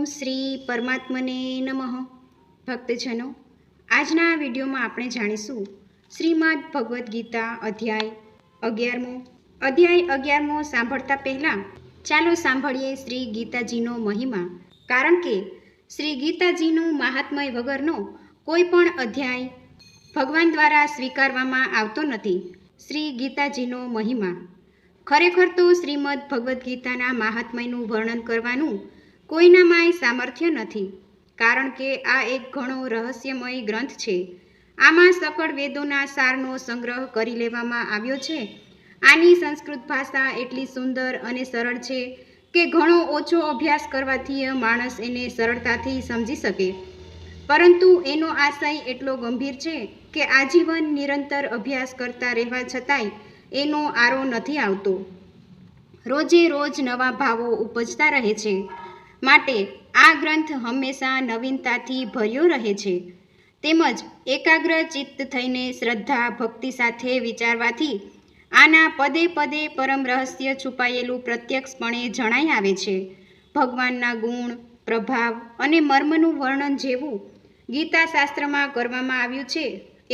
શ્રી પરમાત્મને નમઃ. ભક્તજનો, આજના વિડીયોમાં આપણે જાણીશું શ્રીમદ ભગવદ્ ગીતા અધ્યાય 11મો સાંભળતા પહેલાં ચાલો સાંભળીએ શ્રી ગીતાજીનો મહિમા. કારણ કે શ્રી ગીતાજીનું મહાત્મય વગરનો કોઈ પણ અધ્યાય ભગવાન દ્વારા સ્વીકારવામાં આવતો નથી. શ્રી ગીતાજીનો મહિમા. ખરેખર તો શ્રીમદ ભગવદ્ ગીતાના મહાત્મયનું વર્ણન કરવાનું કોઈનામાંય સામર્થ્ય નથી, કારણ કે આ એક ઘણો રહસ્યમય ગ્રંથ છે. આમાં સકળ વેદોના સારનો સંગ્રહ કરી લેવામાં આવ્યો છે. આની સંસ્કૃત ભાષા એટલી સુંદર અને સરળ છે કે ઘણો ઓછો અભ્યાસ કરવાથી માણસ એને સરળતાથી સમજી શકે, પરંતુ એનો આશય એટલો ગંભીર છે કે આજીવન નિરંતર અભ્યાસ કરતા રહેવા છતાંય એનો આરો નથી આવતો. રોજે રોજ નવા ભાવો ઉપજતા રહે છે, માટે આ ગ્રંથ હંમેશા નવીનતાથી ભર્યો રહે છે. તેમજ એકાગ્ર ચિત્ત થઈને શ્રદ્ધા ભક્તિ સાથે વિચારવાથી આના પદે પદે પરમ રહસ્ય છુપાયેલું પ્રત્યક્ષપણે જણાઈ આવે છે. ભગવાનના ગુણ, પ્રભાવ અને મર્મનું વર્ણન જેવું ગીતા શાસ્ત્રમાં કરવામાં આવ્યું છે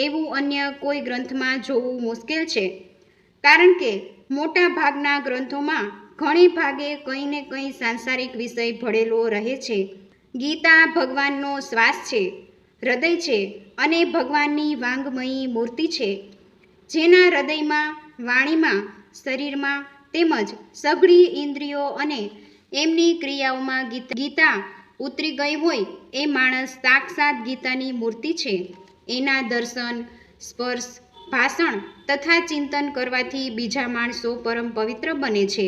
એવું અન્ય કોઈ ગ્રંથમાં જોવું મુશ્કેલ છે, કારણ કે મોટા ભાગના ગ્રંથોમાં ઘણી ભાગે કંઈ ને કંઈ સાંસારિક વિષય ભળેલો રહે છે. ગીતા ભગવાનનો શ્વાસ છે, હૃદય છે અને ભગવાનની વાંગમયી મૂર્તિ છે, જેના હૃદયમાં, વાણીમાં, શરીરમાં તેમજ સઘળી ઇન્દ્રિયો અને એમની ક્રિયાઓમાં ગીતા ઉતરી ગઈ હોય એ માણસ સાક્ષાત ગીતાની મૂર્તિ છે. એના દર્શન, સ્પર્શ, ભાષણ તથા ચિંતન કરવાથી બીજા માણસો પરમ પવિત્ર બને છે.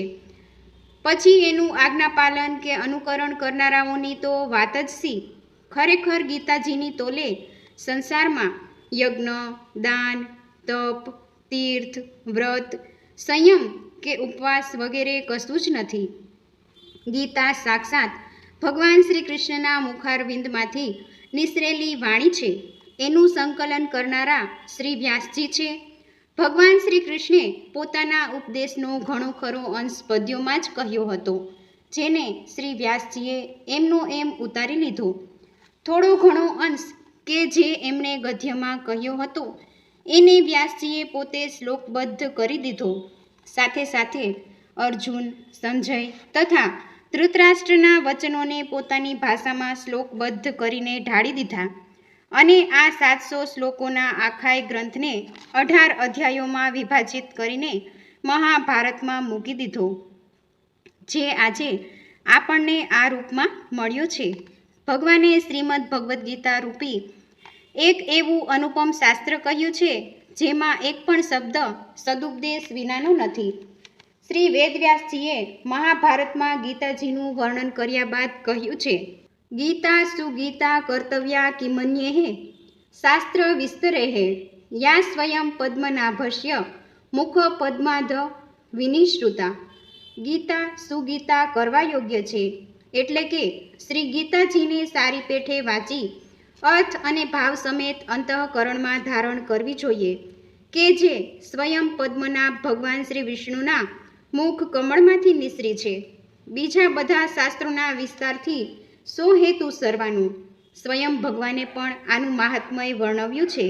પછી એનું આજ્ઞાપાલન કે અનુકરણ કરનારાઓની તો વાત જ શી. ખરેખર ગીતાજીની તોલે સંસારમાં યજ્ઞ, દાન, તપ, તીર્થ, વ્રત, સંયમ કે ઉપવાસ વગેરે કશું જ નથી. ગીતા સાક્ષાત ભગવાન શ્રી કૃષ્ણના મુખારવિંદમાંથી નિસરેલી વાણી છે. એનું સંકલન કરનારા શ્રી વ્યાસજી છે. ભગવાન શ્રી કૃષ્ણે પોતાના ઉપદેશનો ઘણો ખરો અંશ પદ્યોમાં જ કહ્યો હતો, જેને શ્રી વ્યાસજીએ એમનો એમ ઉતારી લીધો. થોડો ઘણો અંશ કે જે એમણે ગદ્યમાં કહ્યો હતો એને વ્યાસજીએ પોતે શ્લોકબદ્ધ કરી દીધો. સાથે સાથે અર્જુન, સંજય તથા ધૃતરાષ્ટ્રના વચનોને પોતાની ભાષામાં શ્લોકબદ્ધ કરીને ઢાળી દીધા અને આ 700 શ્લોકોના આખાય ગ્રંથને 18 અધ્યાયોમાં વિભાજિત કરીને મહાભારતમાં મૂકી દીધો, જે આજે આપણને આ રૂપમાં મળ્યો છે. ભગવાને શ્રીમદ ભગવદ્ ગીતા રૂપી એક એવું અનુપમ શાસ્ત્ર કહ્યું છે, જેમાં એક પણ શબ્દ સદુપદેશ વિનાનો નથી. શ્રી વેદવ્યાસજીએ મહાભારતમાં ગીતાજીનું વર્ણન કર્યા બાદ કહ્યું છે, ગીતા સુગીતા કર્તવ્યા કિમન્યે શાસ્ત્ર વિસ્તરેઃ યા સ્વયં પદ્મનાભસ્ય મુખ પદ્માધ વિનિશ્રુતા. ગીતા સુગીતા કરવા યોગ્ય છે, એટલે કે શ્રી ગીતાજીને સારી પેઠે વાંચી અર્થ અને ભાવ સમેત અંતઃકરણમાં ધારણ કરવી જોઈએ, કે જે સ્વયં પદ્મનાભ ભગવાન શ્રી વિષ્ણુના મુખ કમળમાંથી નિસરી છે. બીજા બધા શાસ્ત્રોના વિસ્તારથી સો હેતુ સરવાનું સ્વયં ભગવાને પણ આનું મહાત્મય વર્ણવ્યું છે.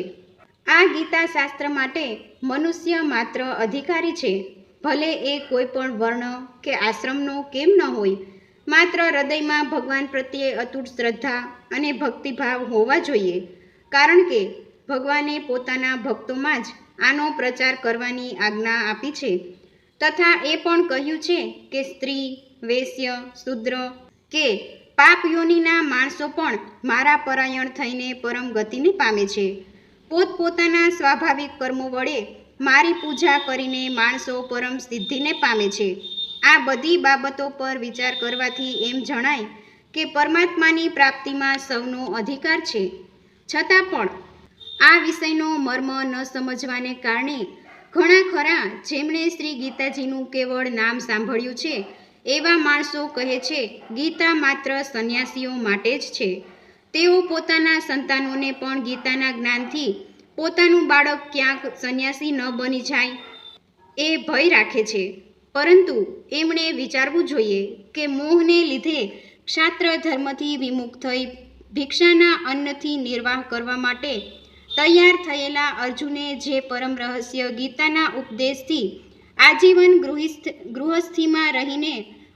આ ગીતા શાસ્ત્ર માટે મનુષ્ય માત્ર અધિકારી છે, ભલે એ કોઈ પણ વર્ણ કે આશ્રમનો કેમ ન હોય. માત્ર હૃદયમાં ભગવાન પ્રત્યે અતૂટ શ્રદ્ધા અને ભક્તિભાવ હોવા જોઈએ, કારણ કે ભગવાને પોતાના ભક્તોમાં જ આનો પ્રચાર કરવાની આજ્ઞા આપી છે, તથા એ પણ કહ્યું છે કે સ્ત્રી, વૈશ્ય, શૂદ્ર કે પાપ યોનિના માણસો પણ મારા પરાયણ થઈને પરમ ગતિને પામે છે. પોતપોતાના સ્વાભાવિક કર્મો વડે મારી પૂજા કરીને માણસો પરમ સિદ્ધિને પામે છે. આ બધી બાબતો પર વિચાર કરવાથી એમ જણાય કે પરમાત્માની પ્રાપ્તિમાં સૌનો અધિકાર છે. છતાં પણ આ વિષયનો મર્મ ન સમજવાને કારણે ઘણા ખરા જેમણે શ્રી ગીતાજીનું કેવળ નામ સાંભળ્યું છે એવા માણસો કહે છે, ગીતા માત્ર સંન્યાસીઓ માટે જ છે. તેઓ પોતાના સંતાનોને પણ ગીતાના જ્ઞાનથી પોતાનું બાળક ક્યાંક સંન્યાસી ન બની જાય એ ભય રાખે છે. પરંતુ એમણે વિચારવું જોઈએ કે મોહને લીધે ક્ષાત્ર ધર્મથી વિમુખ થઈ ભિક્ષાના અન્નથી નિર્વાહ કરવા માટે તૈયાર થયેલા અર્જુને જે પરમ રહસ્ય ગીતાના ઉપદેશથી આજીવન ગૃહસ્થીમાં રહીને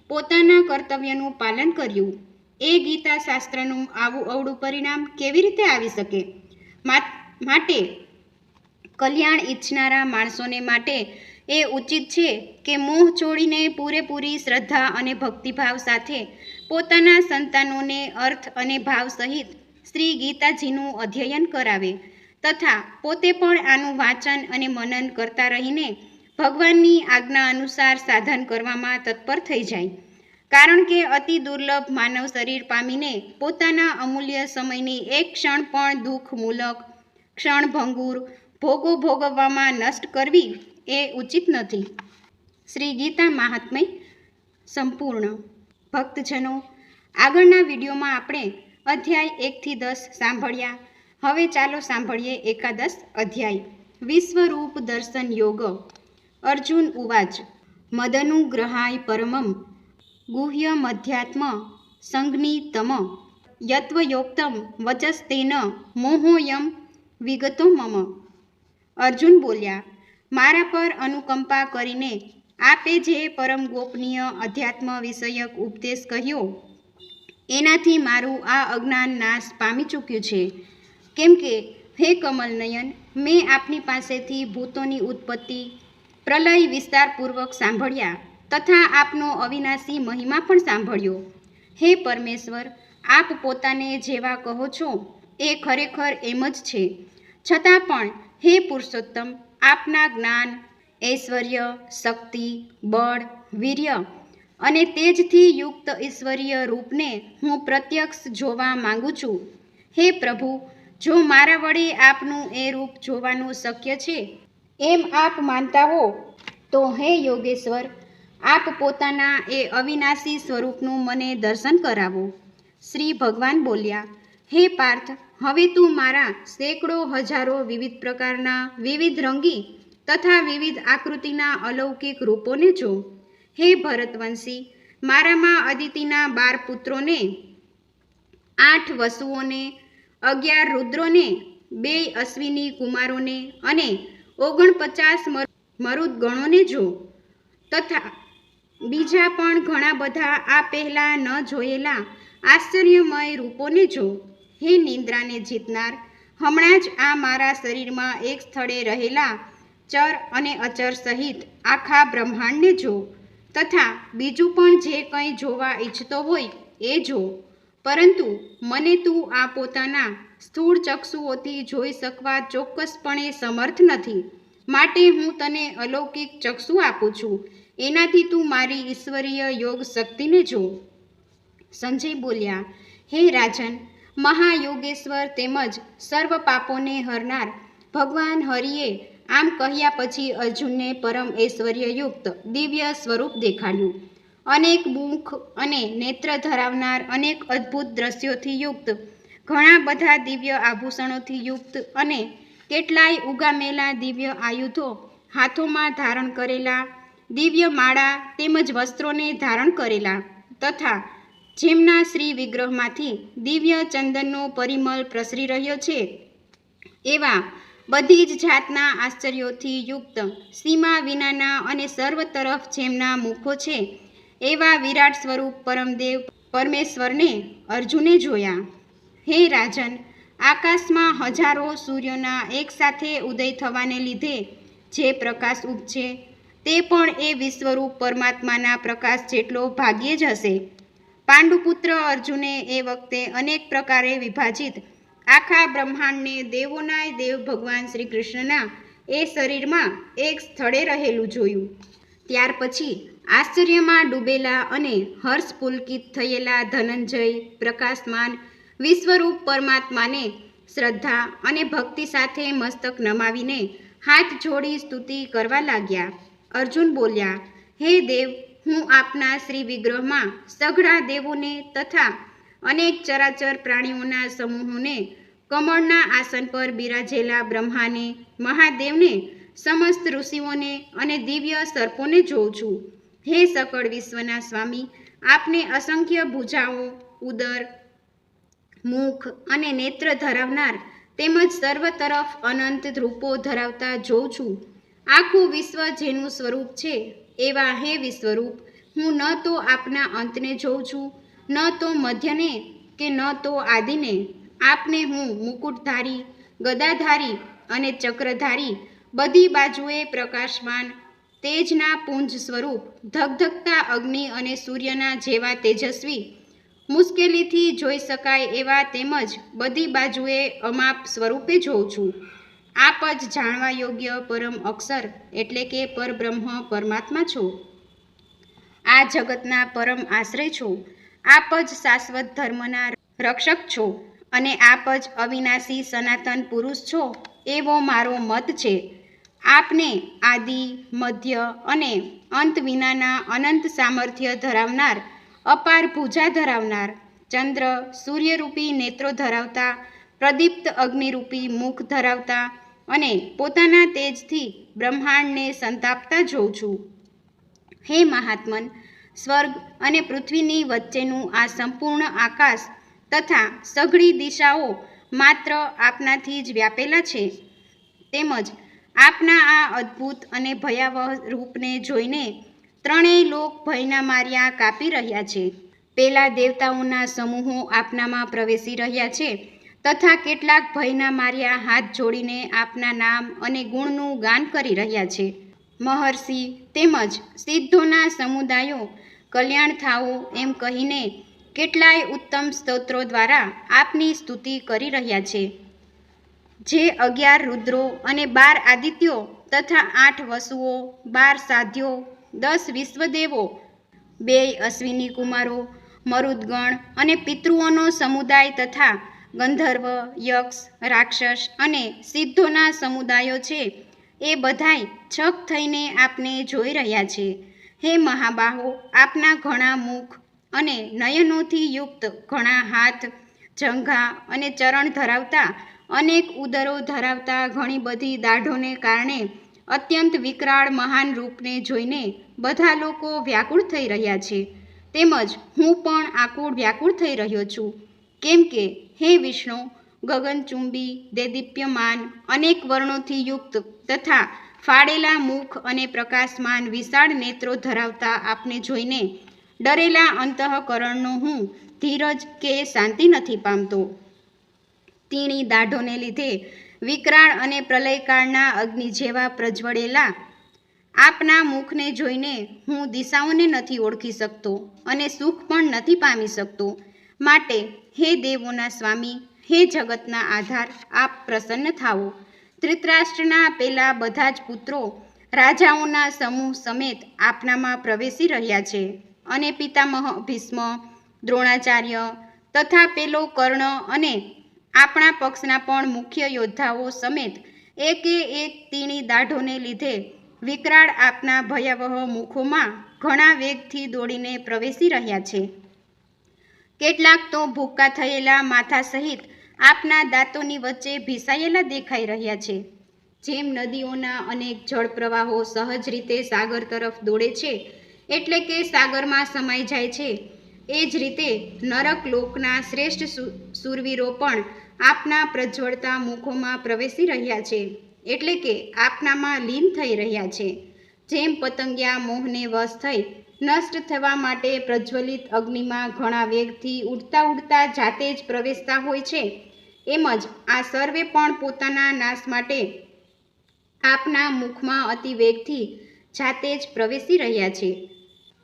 પોતાના કર્તવ્યનું પાલન કર્યું, એ ગીતા શાસ્ત્રનું આવું અવળું પરિણામ કેવી રીતે આવી શકે? માટે કલ્યાણ ઈચ્છનારા માણસોને માટે એ ઉચિત છે કે મોહ છોડીને પૂરેપૂરી શ્રદ્ધા અને ભક્તિભાવ સાથે પોતાના સંતાનોને અર્થ અને ભાવ સહિત શ્રી ગીતાજીનું અધ્યયન કરાવે તથા પોતે પણ આનું વાંચન અને મનન કરતા રહીને ભગવાનની આજ્ઞા અનુસાર સાધન કરવામાં તત્પર થઈ જાય. કારણ કે અતિ દુર્લભ માનવ શરીર પામીને પોતાના અમૂલ્ય સમયની એક ક્ષણ પણ દુઃખ મૂલક ક્ષણભંગુર ભોગો ભોગવવામાં નષ્ટ કરવી એ ઉચિત નથી. શ્રી ગીતા મહાત્મ્ય સંપૂર્ણ. ભક્તજનો, આગળના વિડીયોમાં આપણે અધ્યાય 1-10 સાંભળ્યા. હવે ચાલો સાંભળીએ એકાદશ અધ્યાય. વિશ્વરૂપ દર્શન યોગ. અર્જુન ઉવાચ. મદનુગ્રહાય પરમમ ગુહ્ય મધ્યાત્મ સંજ્ઞિતમ યત્વયોક્તમ વચસ્તેન મોહોયમ વિગતો મમ. અર્જુન બોલ્યા, મારા પર અનુકંપા કરીને આપે જે પરમ ગોપનીય અધ્યાત્મ વિષયક ઉપદેશ કહ્યો એનાથી મારું આ અજ્ઞાન નાશ પામી ચૂક્યું છે. કેમ કે હે કમલનયન, મેં આપની પાસેથી ભૂતોની ઉત્પત્તિ પ્રલય વિસ્તારપૂર્વક સાંભળ્યા તથા આપનો અવિનાશી મહિમા પણ સાંભળ્યો. હે પરમેશ્વર, આપ પોતાને જેવા કહો છો એ ખરેખર એમ જ છે. છતાં પણ હે પુરુષોત્તમ, આપના જ્ઞાન, ઐશ્વર્ય, શક્તિ, બળ, વીર્ય અને તેજથી યુક્ત ઈશ્વરીય રૂપને હું પ્રત્યક્ષ જોવા માંગુ છું. હે પ્રભુ, જો મારા વડે આપનું એ રૂપ જોવાનું શક્ય છે એમ આપ માનતા હો તો હે યોગેશ્વર, આપ પોતાના એ અવિનાશી સ્વરૂપનું મને દર્શન કરાવો. શ્રી ભગવાન બોલ્યા, હે પાર્થ, હવે તું મારા સેંકડો હજારો વિવિધ પ્રકારના વિવિધ રંગી તથા વિવિધ આકૃતિના અલૌકિક રૂપોને જો. હે ભરતવંશી, મારામાં અદિતિના 12 પુત્રોને, 8 વસુઓને, 11 રુદ્રોને, 2 અશ્વિની કુમારોને અને 49 મરુદગણોને જો. તથા બીજા પણ ઘણા બધા આ પહેલાં ન જોયેલા આશ્ચર્યમય રૂપોને જો. હે નિંદ્રાને જીતનાર, હમણાં જ આ મારા શરીરમાં એક સ્થળે રહેલા ચર અને અચર સહિત આખા બ્રહ્માંડને જો. તથા બીજું પણ જે કંઈ જોવા ઈચ્છતો હોય એ જો. પરંતુ મને તું આ પોતાના સ્થૂળ ચક્ષુઓથી જોઈ શકવા ચોક્કસપણે સમર્થ નથી. માટે હું તને અલૌકિક ચક્ષુ આપું છું, એનાથી તું મારી ઈશ્વરીય યોગ શક્તિને જો. સંજય બોલ્યા, હે રાજન, મહાયોગેશ્વર તેમજ સર્વ પાપોને હરનાર ભગવાન હરિએ આમ કહ્યા પછી અર્જુનને પરમ ઐશ્વર્યયુક્ત દિવ્ય સ્વરૂપ દેખાડ્યું. અનેક મુખ અને નેત્ર ધરાવનાર, અનેક અદ્ભુત દ્રશ્યોથી યુક્ત, ઘણા બધા દિવ્ય આભૂષણોથી યુક્ત અને કેટલાય ઉગામેલા દિવ્ય આયુધો હાથોમાં ધારણ કરેલા, દિવ્ય માળા તેમજ વસ્ત્રોને ધારણ કરેલા તથા જેમના શ્રી વિગ્રહમાંથી દિવ્ય ચંદનનો પરિમળ પ્રસરી રહ્યો છે એવા બધી જ જાતના આશ્ચર્યોથી યુક્ત, સીમા વિનાના અને સર્વ તરફ જેમના મુખો છે એવા વિરાટ સ્વરૂપ પરમદેવ પરમેશ્વરને અર્જુને જોયા. હે રાજન, આકાશમાં હજારો સૂર્યોના એકસાથે ઉદય થવાને લીધે જે પ્રકાશ ઉપજે તે પણ એ વિશ્વરૂપ પરમાત્માના પ્રકાશ જેટલો ભાગ્યે જ હશે. પાંડુપુત્ર અર્જુને એ વખતે અનેક પ્રકારે વિભાજિત આખા બ્રહ્માંડને દેવોનાય દેવ ભગવાન શ્રી કૃષ્ણના એ શરીરમાં એક સ્થળે રહેલું જોયું. ત્યાર પછી આશ્ચર્યમાં ડૂબેલા અને હર્ષ પુલકિત થયેલા ધનંજય પ્રકાશમાન વિશ્વરૂપ પરમાત્માને શ્રદ્ધા અને ભક્તિ સાથે મસ્તક નમાવીને હાથ જોડી સ્તુતિ કરવા લાગ્યા. અર્જુન બોલ્યા, હે દેવ, હું આપના શ્રી વિગ્રહમાં સઘળા દેવોને તથા અનેક ચરાચર પ્રાણીઓના સમૂહોને, કમળના આસન પર બિરાજેલા બ્રહ્માને, મહાદેવને, સમસ્ત ઋષિઓને અને દિવ્ય સર્પોને જોઉં છું. હે સકળ વિશ્વના સ્વામી, આપને અસંખ્ય ભુજાઓ, ઉદર, મુખ અને નેત્ર ધરાવનાર તેમજ સર્વ તરફ અનંત રૂપો ધરાવતા જોઉં છું. આખું વિશ્વ જેનું સ્વરૂપ છે એવા હે વિશ્વરૂપ, હું ન તો આપના અંતને જોઉં છું, ન તો મધ્યને કે ન તો આદિને. આપને હું મુકુટધારી, ગદાધારી અને ચક્રધારી, બધી બાજુએ પ્રકાશમાન, તેજના પુંજ સ્વરૂપ, ધગધગતા અગ્નિ અને સૂર્યના જેવા તેજસ્વી, મુશ્કેલીથી જોઈ શકાય એવા તેમજ બધી બાજુએ અમાપ સ્વરૂપે જોઉં છું. આપ જ જાણવા યોગ્ય પરમ અક્ષર એટલે કે પરબ્રહ્મ પરમાત્મા છો. આ જગતના પરમ આશ્રય છો. આપ જ શાશ્વત ધર્મના રક્ષક છો અને આપ જ અવિનાશી સનાતન પુરુષ છો એવો મારો મત છે. આપને આદિ, મધ્ય અને અંત વિનાના અનંત સામર્થ્ય ધરાવનાર, અપાર ભુજા ધરાવનાર, ચંદ્ર સૂર્યરૂપી નેત્રો ધરાવતા, પ્રદીપ્ત અગ્નિરૂપી મુખ ધરાવતા અને પોતાના તેજથી બ્રહ્માંડને સંતાપતા જોઉં છું. હે મહાત્મન, સ્વર્ગ અને પૃથ્વીની વચ્ચેનું આ સંપૂર્ણ આકાશ તથા સઘળી દિશાઓ માત્ર આપનાથી જ વ્યાપેલા છે. તેમજ આપના આ અદ્ભુત અને ભયાવહ રૂપને જોઈને ત્રણેય લોક ભયના માર્યા કાપી રહ્યા છે. પેલા દેવતાઓના સમૂહો આપનામાં પ્રવેશી રહ્યા છે તથા કેટલાક ભયના માર્યા હાથ જોડીને આપના નામ અને ગુણનું ગાન કરી રહ્યા છે. મહર્ષિ તેમજ સિદ્ધોના સમુદાયો કલ્યાણ થાઓ એમ કહીને કેટલાય ઉત્તમ સ્તોત્રો દ્વારા આપની સ્તુતિ કરી રહ્યા છે. જે 11 રુદ્રો અને 12 આદિત્યો તથા 8 વસુઓ, 12 સાધ્યો, 10 વિશ્વદેવો, 2 અશ્વિની કુમારો, મરુદગણ અને પિતૃઓનો સમુદાય તથા ગંધર્વ, યક્ષ, રાક્ષસ અને સિદ્ધોના સમુદાયો છે એ બધાય છક થઈને આપને જોઈ રહ્યા છે. હે મહાબાહો, આપના ઘણા મુખ અને નયનોથી યુક્ત ઘણા હાથ, જંઘા અને ચરણ ધરાવતા, અનેક ઉદરો ધરાવતા, ઘણી બધી દાઢોને કારણે અત્યંત વિકરાળ મહાન રૂપને જોઈને બધા લોકો વ્યાકુળ થઈ રહ્યા છે. તેમજ હું પણ આકુળ વ્યાકુળ થઈ રહ્યો છું. કેમ કે હે વિષ્ણુ, ગગનચુંબી, દેદીપ્યમાન, અનેક વર્ણોથી યુક્ત તથા ફાડેલા મુખ અને પ્રકાશમાન વિશાળ નેત્રો ધરાવતા આપને જોઈને ડરેલા અંતઃકરણનો હું ધીરજ કે શાંતિ નથી પામતો. તીણી દાઢોને લીધે વિકરાળ અને પ્રલયકાળના અગ્નિ જેવા પ્રજ્વળેલા આપના મુખને જોઈને હું દિશાઓને નથી ઓળખી શકતો અને સુખ પણ નથી પામી શકતો. માટે હે દેવોના સ્વામી, હે જગતના આધાર, આપ પ્રસન્ન થાઓ. ધૃતરાષ્ટ્રના પેલા બધા જ પુત્રો રાજાઓના સમૂહ સમેત આપનામાં પ્રવેશી રહ્યા છે અને પિતામહ ભીષ્મ, દ્રોણાચાર્ય તથા પેલો કર્ણ અને આપણા પક્ષના પણ મુખ્ય યોદ્ધાઓ સમેત એકે એક તીણી દાઢોને લીધે વિકરાળ આપના ભયાવહ મુખોમાં ઘણા વેગથી દોડીને પ્રવેશી રહ્યા છે. કેટલાક તો ભૂક્કા થયેલા માથા સહિત આપના દાંતોની વચ્ચે ભીસાયેલા દેખાઈ રહ્યા છે. જેમ નદીઓના અનેક જળ પ્રવાહો સહજ રીતે સાગર તરફ દોડે છે એટલે કે સાગરમાં સમાઈ જાય છે, એ જ રીતે નરક લોકના શ્રેષ્ઠ શૂરવીરો પણ આપના પ્રજ્વળતા મુખોમાં પ્રવેશી રહ્યા છે એટલે કે આપનામાં લીન થઈ રહ્યા છે. જેમ પતંગિયા મોહને વશ થઈ નષ્ટ થવા માટે પ્રજ્વલિત અગ્નિમાં ઘણા વેગથી ઉડતા ઉડતા જાતે જ પ્રવેશતા હોય છે, એમ જ આ સર્વે પણ પોતાના નાશ માટે આપના મુખમાં અતિ વેગથી જાતે જ પ્રવેશી રહ્યા છે.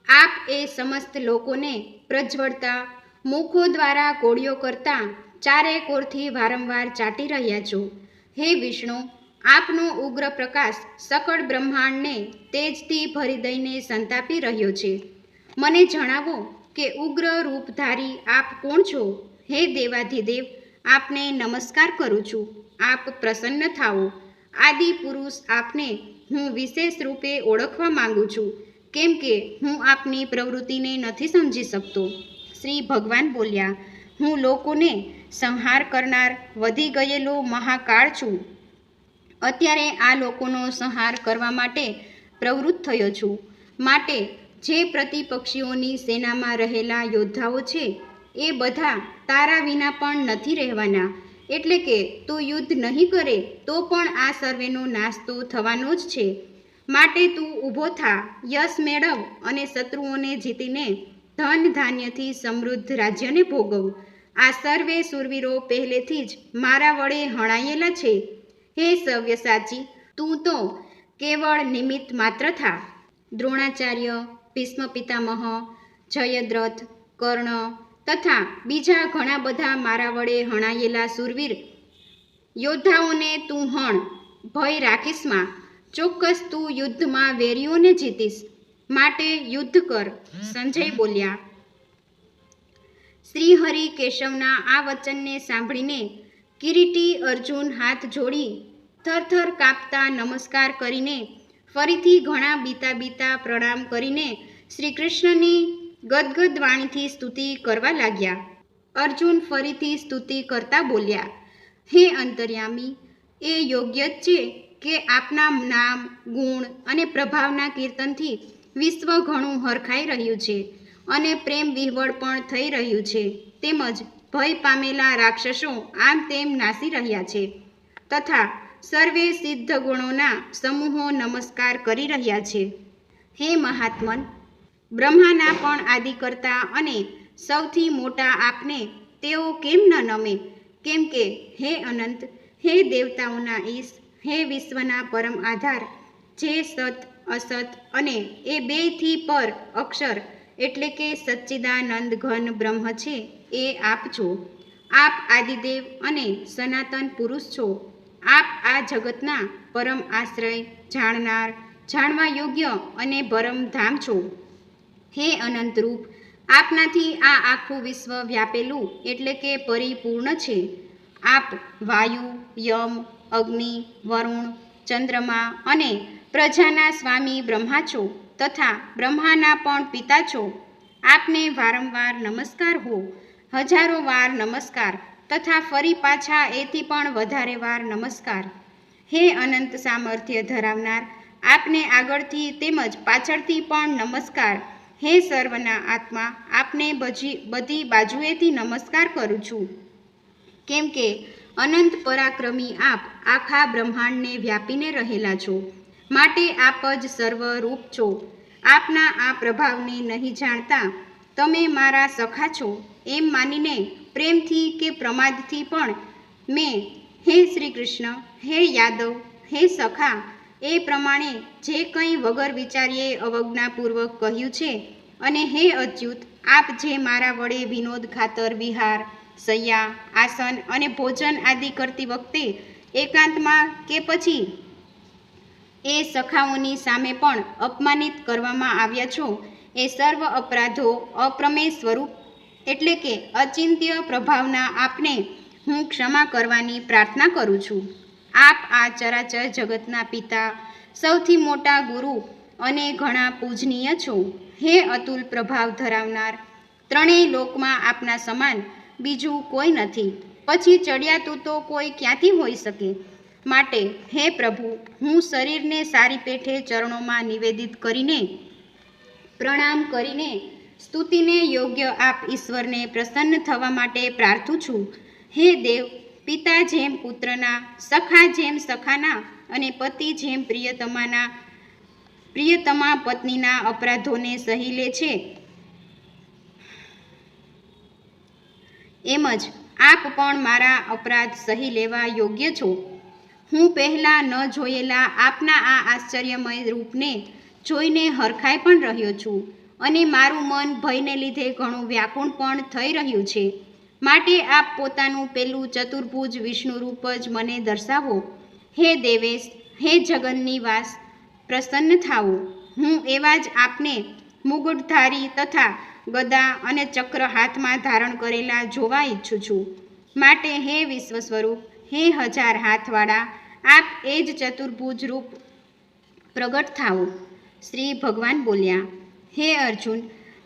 આપ એ સમસ્ત લોકોને પ્રજ્વળતા મુખો દ્વારા કોળીઓ કરતા ચારે કોરથી વારંવાર ચાટી રહ્યા છો. હે વિષ્ણુ, આપનો ઉગ્ર પ્રકાશ સકળ બ્રહ્માંડને તેજથી ભરી દઈને સંતાપી રહ્યો છે. મને જણાવો કે ઉગ્ર રૂપધારી આપ કોણ છો? હે દેવાધિદેવ, આપને નમસ્કાર કરું છું. આપ પ્રસન્ન થાઓ. આદિ પુરુષ આપને હું વિશેષ રૂપે ઓળખવા માંગુ છું, કેમ કે હું આપની પ્રવૃત્તિને નથી સમજી શકતો. શ્રી ભગવાન બોલ્યા, હું લોકોને સંહાર કરનાર વધી ગયેલો મહાકાળ છું. અત્યારે આ લોકોનો સંહાર કરવા માટે પ્રવૃત્ત થયો છું. માટે જે પ્રતિપક્ષીઓની સેનામાં રહેલા યોદ્ધાઓ છે એ બધા તારા વિના પણ નથી રહેવાના. એટલે કે તું યુદ્ધ નહીં કરે તો પણ આ સર્વેનો નાશ તો થવાનો જ છે. માટે તું ઊભો થા, યશ મેળવ અને શત્રુઓને જીતીને ધન ધાન્યથી સમૃદ્ધ રાજ્યને ભોગવ. આ સર્વે શૂરવીરો પહેલેથી જ મારા વડે હણાયેલા છે. હે સવ્યસાચી, તું તો કેવળ નિમિત્ત માત્ર થા. દ્રોણાચાર્ય, ભીષ્મ પિતામહ, જયદ્રથ, કર્ણ તથા બીજા ઘણા બધા મારા વડે હણાયેલા શૂરવીર યોદ્ધાઓને તું હણ. ભય રાખીશમાં. ચોક્કસ તું યુદ્ધમાં વેરીઓને જીતીશ. માટે યુદ્ધ કર. સંજય બોલ્યા. શ્રી હરિ કેશવના આ વચનને સાંભળીને કિરીટી અર્જુન હાથ જોડી થરથર કાપતા નમસ્કાર કરીને ફરીથી ઘણા બીતા પ્રણામ કરીને શ્રી કૃષ્ણની ગદગદ વાણીથી સ્તુતિ કરવા લાગ્યા. અર્જુન ફરીથી સ્તુતિ કરતા બોલ્યા, હે અંતર્યામી, એ યોગ્ય જ છે કે આપના નામ, ગુણ અને પ્રભાવના કીર્તનથી વિશ્વ ઘણું હરખાઈ રહ્યું છે અને પ્રેમ વિહવળ પણ થઈ રહ્યું છે. તેમજ ભય પામેલા રાક્ષસો આમ તેમ નાસી રહ્યા છે તથા સર્વે સિદ્ધ ગુણોના સમૂહો નમસ્કાર કરી રહ્યા છે. હે મહાત્મન, બ્રહ્માના પણ આદિ કરતા અને સૌથી મોટા આપને તેઓ કેમ ન નમે? કેમ કે હે અનંત, હે દેવતાઓના ઈશ, હે વિશ્વના પરમ આધાર, જે સત અસત અને એ બેયથી પર અક્ષર એટલે કે સચ્ચિદાનંદ ઘન બ્રહ્મ છે, એ આપ છો. આપ આદિદેવ અને સનાતન પુરુષ છો. આપ આ જગતના પરમ આશ્રય, જાણનાર, જાણવા યોગ્ય અને પરમ ધામ છો. હે અનંત રૂપ, આપનાથી આ આખું વિશ્વ વ્યાપેલું એટલે કે પરિપૂર્ણ છે. આપ વાયુ, યમ, અગ્નિ, વરુણ, ચંદ્રમા અને પ્રજાના સ્વામી બ્રહ્મા છો તથા બ્રહ્માના પણ પિતા છો. આપને વારંવાર નમસ્કાર હો, હજારો વાર નમસ્કાર તથા ફરી પાછા એથી પણ વધારે વાર નમસ્કાર. હે અનંત સામર્થ્ય ધરાવનાર, આપને આગળથી તેમજ પાછળથી પણ નમસ્કાર. હે સર્વના આત્મા, આપને બધી બાજુએથી નમસ્કાર કરું છું. કેમ કે અનંત પરાક્રમી આપ આખા બ્રહ્માંડને વ્યાપીને રહેલા છો. માટે આપ જ સર્વરૂપ છો. આપના આ પ્રભાવને નહીં જાણતા તમે મારા સખા છો એમ માનીને પ્રેમથી કે પ્રમાદથી પણ મેં હે શ્રી કૃષ્ણ, હે યાદવ, હે સખા એ પ્રમાણે જે કંઈ વગર વિચારીએ અવજ્ઞાપૂર્વક કહ્યું છે. અને હે અચ્યુત, આપ જે મારા વડે વિનોદ ખાતર વિહાર, શૈયા, આસન અને ભોજન આદિ કરતી વખતે એકાંતમાં કે પછી એ સખાઓની સામે પણ અપમાનિત કરવામાં આવ્યા છો, એ સર્વ અપરાધો અપ્રમેય સ્વરૂપ એટલે કે અચિંત્ય પ્રભાવના આપને હું ક્ષમા કરવાની પ્રાર્થના કરું છું. આપ આ ચરાચર જગતના પિતા, સૌથી મોટા ગુરુ અને ઘણા પૂજનીય છો. હે અતુલ પ્રભાવ ધરાવનાર, ત્રણેય લોકમાં આપના સમાન બીજું કોઈ નથી. પછી ચડિયાતું તો કોઈ ક્યાંથી હોઈ શકે? માટે હે પ્રભુ, હું શરીરને સારી પેઠે ચરણોમાં નિવેદિત કરીને પ્રણામ કરીને સ્તુતિને યોગ્ય આપ ઈશ્વરને પ્રસન્ન થવા માટે પ્રાર્થું છું. હે દેવ, પિતા જેમ પુત્રના, સખા જેમ સખાના અને પતિ જેમ પ્રિયતમા પત્નીના અપરાધોને સહી લે છે, એમ જ આપ પણ મારા અપરાધ સહી લેવા યોગ્ય છો. હું પહેલાં ન જોયેલા આપના આ આશ્ચર્યમય રૂપને જોઈને હરખાઈ પણ રહ્યો છું અને મારું મન ભયને લીધે ઘણું વ્યાકુળ પણ થઈ રહ્યું છે. માટે આપ પોતાનું પેલું ચતુર્ભુજ વિષ્ણુ રૂપ જ મને દર્શાવો. હે દેવેશ, હે જગન્નિવાસ, પ્રસન્ન થાઓ. હું એવા જ આપને મુગટધારી તથા ગદા અને ચક્ર હાથમાં ધારણ કરેલા જોવા ઈચ્છું છું. માટે હે વિશ્વ સ્વરૂપ, હે હજાર હાથવાળા, આપ એ જ ચતુર્ભુજ રૂપ પ્રગટ થાઓ. શ્રી ભગવાન બોલ્યા, હે અર્જુન,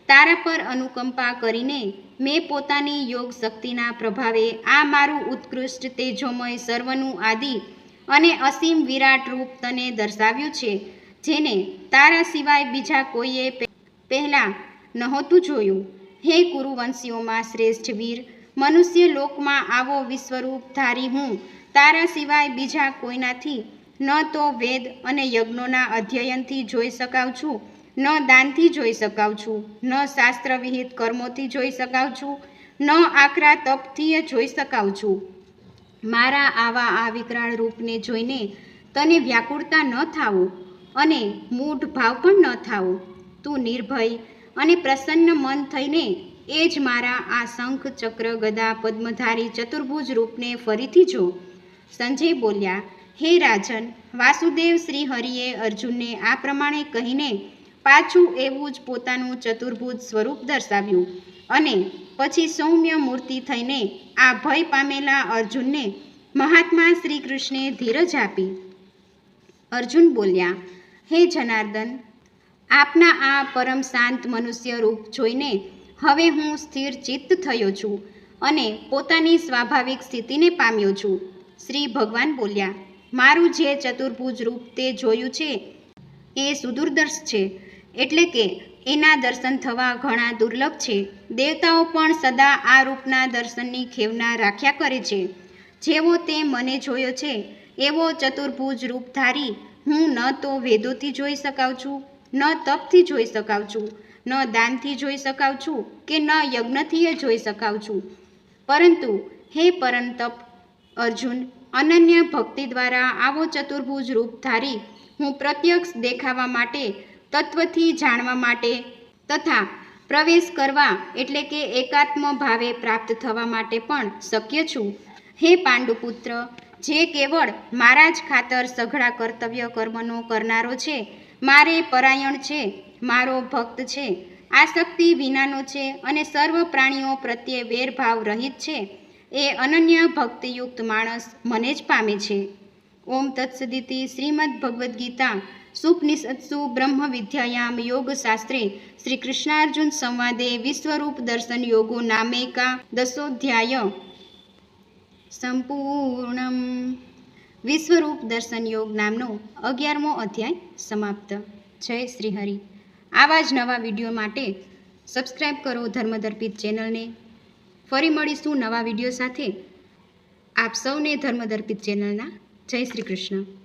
તારા પર અનુકંપા કરીને મેં પોતાની યોગ શક્તિના પ્રભાવે આ મારું ઉત્કૃષ્ટ તેજોમય સર્વનું આદિ અને અસીમ વિરાટ રૂપ તને દર્શાવ્યું છે, જેને તારા સિવાય બીજા કોઈએ પહેલાં નહોતું જોયું. હે કુરુવંશીઓમાં શ્રેષ્ઠ વીર, મનુષ્ય લોકમાં આવો વિશ્વરૂપ ધારી હું તારા સિવાય બીજા કોઈનાથી ન તો વેદ અને યજ્ઞોના અધ્યયનથી જોઈ શકાઉં છું, ન દાનથી જોઈ શકાઉં છું, ન શાસ્ત્રવિહિત કર્મોથી જોઈ શકાઉં છું, ન આકરા તપથી જોઈ શકાઉં છું. મારા આવા આ વિકરાળ રૂપને જોઈને તને વ્યાકુળતા ન થાવો અને મૂઢ ભાવ પણ ન થાવો. તું નિર્ભય અને પ્રસન્ન મન થઈને એ જ મારા આ શંખ ચક્ર ગદા પદ્મધારી ચતુર્ભુજ રૂપને ફરીથી જો. સંજય બોલ્યા, હે રાજન, વાસુદેવ શ્રી હરિએ અર્જુનને આ પ્રમાણે કહીને પાછું એવું જ પોતાનું ચતુર્ભુજ સ્વરૂપ દર્શાવ્યું અને પછી સૌમ્ય મૂર્તિ થઈને આ ભય પામેલા અર્જુનને મહાત્મા શ્રી કૃષ્ણે ધીરજ આપી. અર્જુન બોલ્યા, હે જનાર્દન, આપના આ પરમ શાંત મનુષ્ય રૂપ જોઈને હવે હું સ્થિર ચિત્ત થયો છું અને પોતાની સ્વાભાવિક સ્થિતિને પામ્યો છું. શ્રી ભગવાન બોલ્યા, મારું જે ચતુર્ભુજ રૂપ તે જોયું છે એ સુદુર્દર્શ છે, એટલે કે એના દર્શન થવા ઘણા દુર્લભ છે. દેવતાઓ પણ સદા આ રૂપના દર્શનની ખેવના રાખ્યા કરે છે. જેવો તે મને જોયો છે એવો ચતુર્ભુજ રૂપ ધારી હું ન તો વેદોથી જોઈ શકાઉં છું, ન તપથી જોઈ શકાઉં છું, ન દાનથી જોઈ શકાઉં છું કે ન યજ્ઞથી જોઈ શકાઉં છું. પરંતુ હે પરંતપ અર્જુન, અનન્ય ભક્તિ દ્વારા આવો ચતુર્ભુજ રૂપ ધારી હું પ્રત્યક્ષ દેખાવા માટે, તત્વથી જાણવા માટે તથા પ્રવેશ કરવા એટલે કે એકાત્મ ભાવે પ્રાપ્ત થવા માટે પણ શક્ય છું. હે પાંડુપુત્ર, જે કેવળ મારા જ ખાતર સઘળા કર્તવ્ય કર્મનો કરનારો છે, મારે પરાયણ છે, મારો ભક્ત છે, આસક્તિ વિનાનો છે અને સર્વ પ્રાણીઓ પ્રત્યે વેરભાવ રહિત છે, એ અનન્ય ભક્તિયુક્ત માણસ મને જ પામે છે. ઓમ તત્સદિતિ શ્રીમદ્ ભગવદ્ ગીતા સુપનિષત્સુ બ્રહ્મ વિદ્યાયામ યોગશાસ્ત્રે શ્રી કૃષ્ણાર્જુન સંવાદે વિશ્વરૂપ દર્શન યોગો નામેકા દશોધ્યાય સંપૂર્ણમ. વિશ્વરૂપ દર્શન યોગ નામનો 11મો અધ્યાય સમાપ્ત. જય શ્રી હરિ. આવા જ નવા વિડીયો માટે સબસ્ક્રાઈબ કરો ધર્મદર્પિત ચેનલને. ફરી મળીશું નવા વિડીયો સાથે. આપ સૌને ધર્મદર્પિત ચેનલના જય શ્રી કૃષ્ણ.